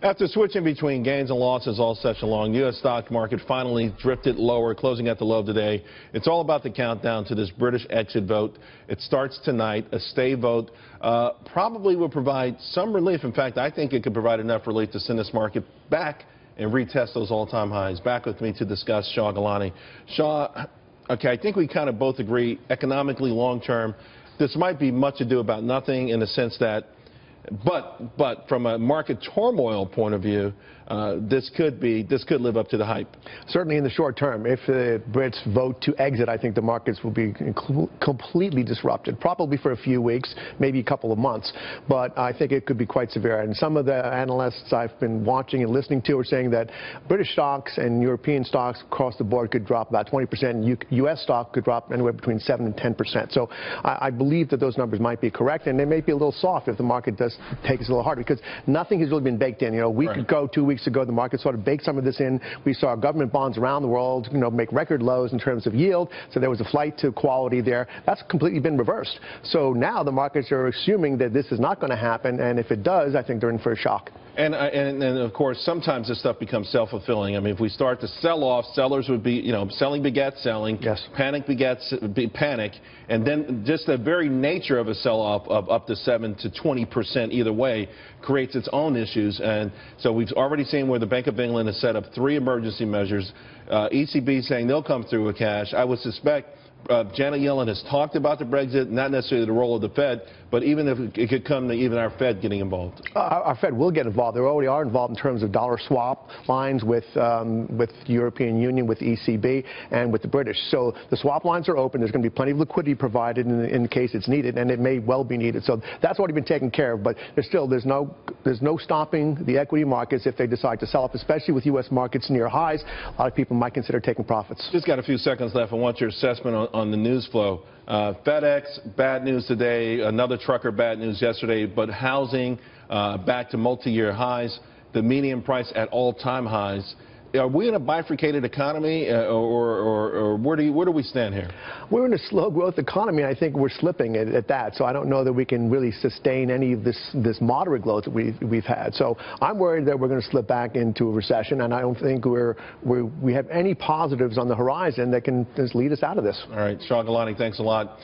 After switching between gains and losses all session long, U.S. stock market finally drifted lower, closing at the low today. It's all about the countdown to this British exit vote. It starts tonight. A stay vote probably will provide some relief. In fact, I think it could provide enough relief to send this market back and retest those all-time highs. Back with me to discuss Shah Gilani. Shah, okay, I think we kind of both agree economically long-term, this might be much ado about nothing in the sense that But from a market turmoil point of view, this could live up to the hype. Certainly in the short term. If the Brits vote to exit, I think the markets will be completely disrupted, probably for a few weeks, maybe a couple of months. But I think it could be quite severe. And some of the analysts I've been watching and listening to are saying that British stocks and European stocks across the board could drop about 20%. U.S. stock could drop anywhere between 7 and 10%. So I believe that those numbers might be correct, and they may be a little soft if the market does take us a little harder, because nothing has really been baked in. You know, a week ago, 2 weeks ago, the market sort of baked some of this in. We saw government bonds around the world, make record lows in terms of yield. So there was a flight to quality there. That's completely been reversed. So now the markets are assuming that this is not going to happen, and if it does, I think they're in for a shock. And of course, sometimes this stuff becomes self-fulfilling. I mean, if we start to sell off, sellers would be, selling begets selling. Yes. Panic begets panic. And then just the very nature of a sell-off of up to 7 to 20% either way creates its own issues. And so we've already seen where the Bank of England has set up 3 emergency measures. ECB saying they'll come through with cash. I would suspect Janet Yellen has talked about the Brexit, not necessarily the role of the Fed, but even if it could come to even our Fed getting involved. Our Fed will get involved. They already are involved in terms of dollar swap lines with the European Union, with ECB, and with the British. So the swap lines are open. There's going to be plenty of liquidity provided in case it's needed, and it may well be needed. So that's already been taken care of. But there's no stopping the equity markets if they decide to sell off, especially with U.S. markets near highs. A lot of people might consider taking profits. Just got a few seconds left. I want your assessment on the news flow. FedEx, bad news today. Another trucker, bad news yesterday. But housing back to multi-year highs. The median price at all-time highs. Are we in a bifurcated economy, or where do we stand here? We're in a slow growth economy. I think we're slipping at that. So I don't know that we can really sustain any of this moderate growth that we've had. So I'm worried that we're going to slip back into a recession, and I don't think we have any positives on the horizon that can just lead us out of this. All right, Shah Gilani, thanks a lot.